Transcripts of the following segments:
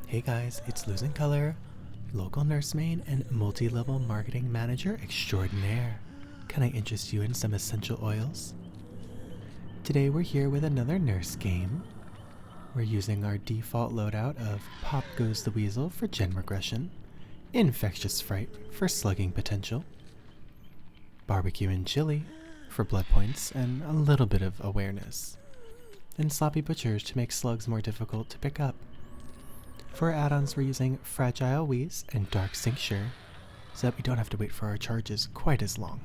Hey guys, it's Losing Color, local nursemaid and multi-level marketing manager extraordinaire. Can I interest you in some essential oils? Today we're here with another nurse game. We're using our default loadout of Pop Goes the Weasel for gen regression, Infectious Fright for slugging potential, Barbecue and Chili for blood points and a little bit of awareness, and Sloppy Butchers to make slugs more difficult to pick up. For our add-ons, we're using Fragile Wheeze and Dark Cincture, so that we don't have to wait for our charges quite as long.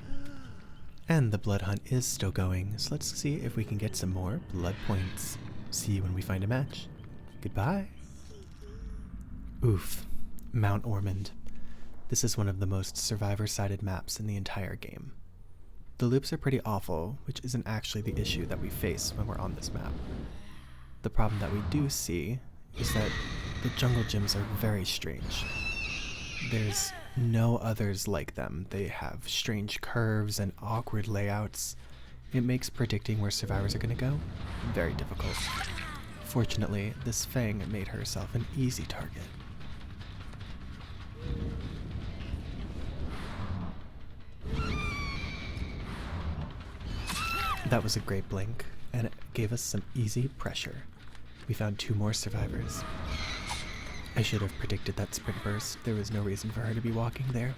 And the blood hunt is still going, so let's see if we can get some more blood points. See you when we find a match. Goodbye. Oof. Mount Ormond. This is one of the most survivor-sided maps in the entire game. The loops are pretty awful, which isn't actually the issue that we face when we're on this map. The problem that we do see is that the jungle gyms are very strange. There's no others like them. They have strange curves and awkward layouts. It makes predicting where survivors are going to go very difficult. Fortunately, this Fang made herself an easy target. That was a great blink, and it gave us some easy pressure. We found 2 more survivors. I should have predicted that sprint burst. There was no reason for her to be walking there.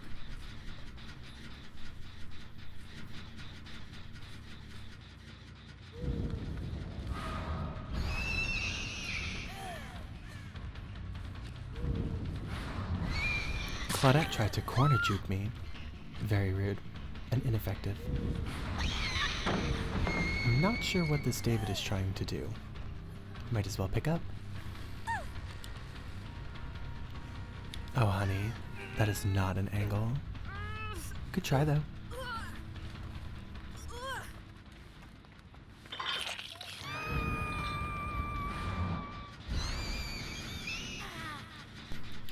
Claudette tried to corner juke me. Very rude and ineffective. I'm not sure what this David is trying to do. Might as well pick up. Oh honey, that is not an angle. Good try though.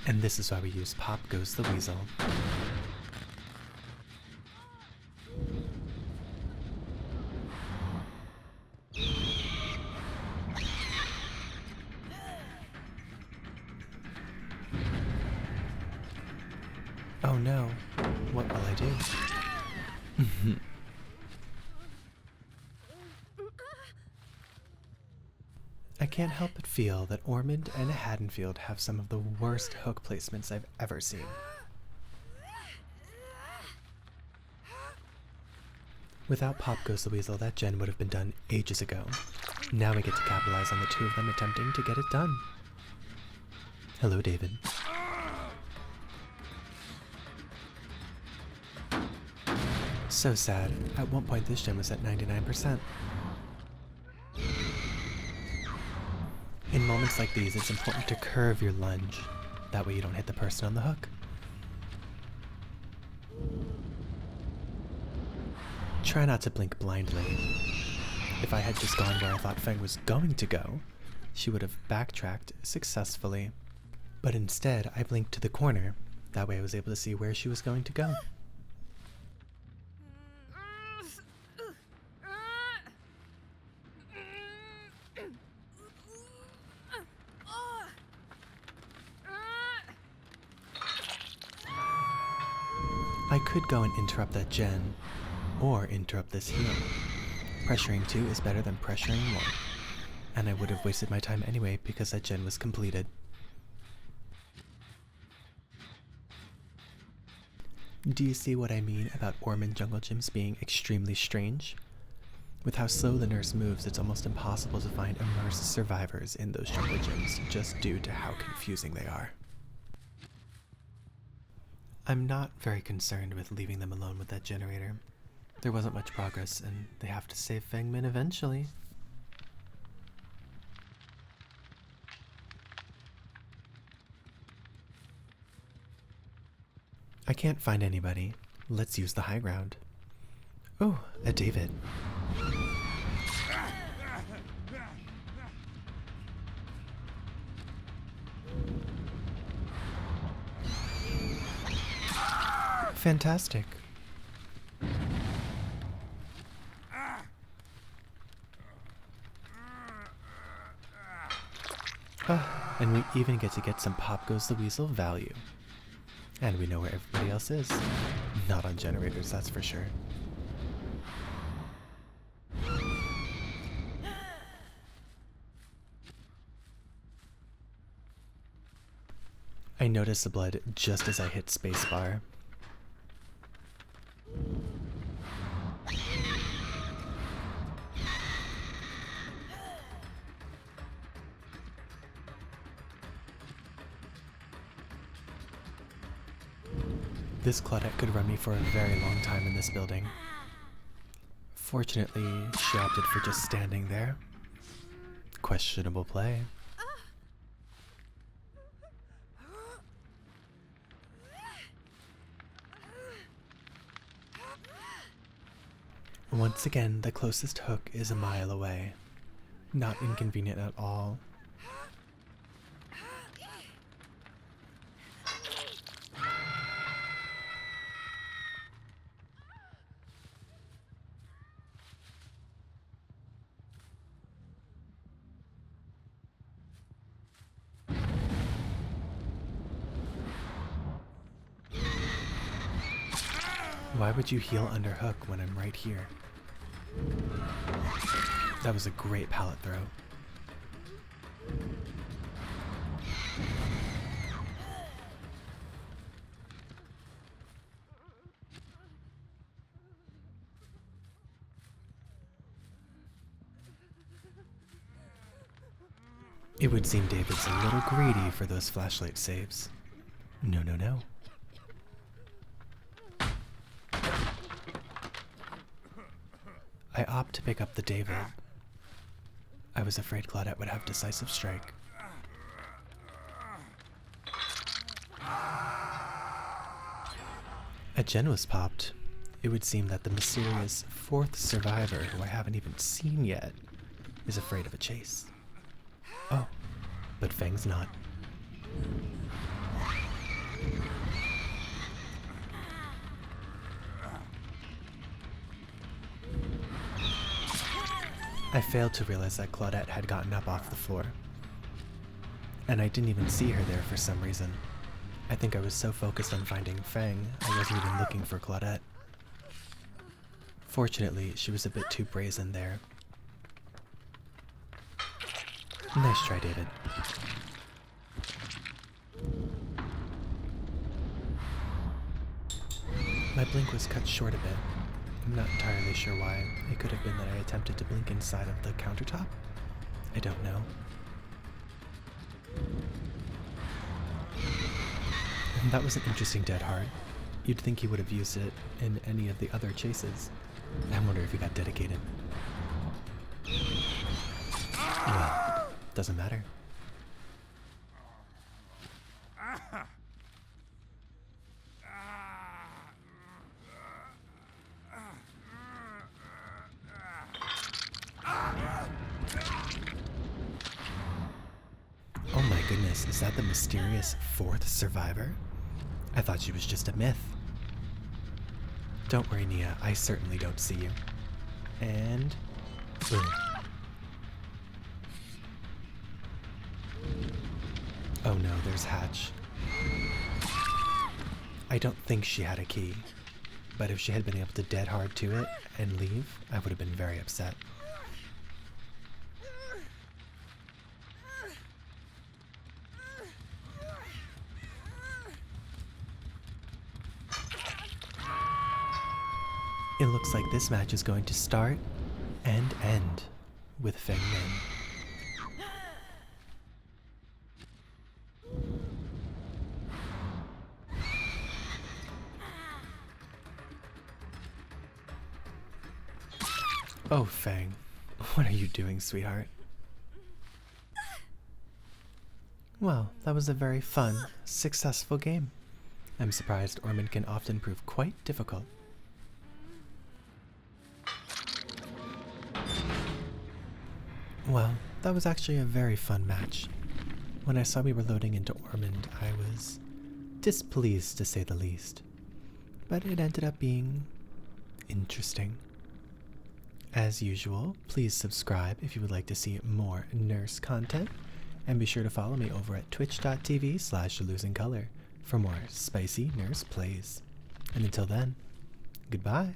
And this is why we use Pop Goes the Weasel. Oh no, what will I do? I can't help but feel that Ormond and Haddonfield have some of the worst hook placements I've ever seen. Without Pop Goes the Weasel, that gen would have been done ages ago. Now we get to capitalize on the 2 of them attempting to get it done. Hello, David. So sad. At one point this gen was at 99%. In moments like these, it's important to curve your lunge. That way you don't hit the person on the hook. Try not to blink blindly. If I had just gone where I thought Fang was going to go, she would have backtracked successfully. But instead, I blinked to the corner. That way I was able to see where she was going to go. I could go and interrupt that gen, or interrupt this heal. Pressuring 2 is better than pressuring 1, and I would have wasted my time anyway because that gen was completed. Do you see what I mean about Ormond jungle gyms being extremely strange? With how slow the nurse moves, it's almost impossible to find immersed survivors in those jungle gyms just due to how confusing they are. I'm not very concerned with leaving them alone with that generator. There wasn't much progress, and they have to save Fangman eventually. I can't find anybody. Let's use the high ground. Oh, a David. Fantastic. And we even get to get some Pop Goes the Weasel value. And we know where everybody else is. Not on generators, that's for sure. I noticed the blood just as I hit spacebar. This Claudette could run me for a very long time in this building. Fortunately, she opted for just standing there. Questionable play. Once again, the closest hook is a mile away. Not inconvenient at all. Why would you heal under hook when I'm right here? That was a great pallet throw. It would seem David's a little greedy for those flashlight saves. No, no, no. I opt to pick up the David. I was afraid Claudette would have decisive strike. A gen was popped. It would seem that the mysterious fourth survivor, who I haven't even seen yet, is afraid of a chase. Oh, but Fang's not. I failed to realize that Claudette had gotten up off the floor. And I didn't even see her there for some reason. I think I was so focused on finding Fang, I wasn't even looking for Claudette. Fortunately, she was a bit too brazen there. Nice try, David. My blink was cut short a bit. I'm not entirely sure why. It could have been that I attempted to blink inside of the countertop? I don't know. And that was an interesting dead hard. You'd think he would have used it in any of the other chases. I wonder if he got dedicated. Well, doesn't matter. Oh my goodness, is that the mysterious fourth survivor? I thought she was just a myth. Don't worry, Nia, I certainly don't see you. And boom. Oh no, there's Hatch. I don't think she had a key, but if she had been able to dead hard to it and leave, I would have been very upset. It looks like this match is going to start and end with Feng Min. Oh, Fang, what are you doing, sweetheart? Well, that was a very fun, successful game. I'm surprised Ormond can often prove quite difficult. Well, that was actually a very fun match. When I saw we were loading into Ormond, I was displeased to say the least. But it ended up being interesting. As usual, please subscribe if you would like to see more nurse content, And be sure to follow me over at twitch.tv/losingcolor for more spicy nurse plays. And until then, goodbye.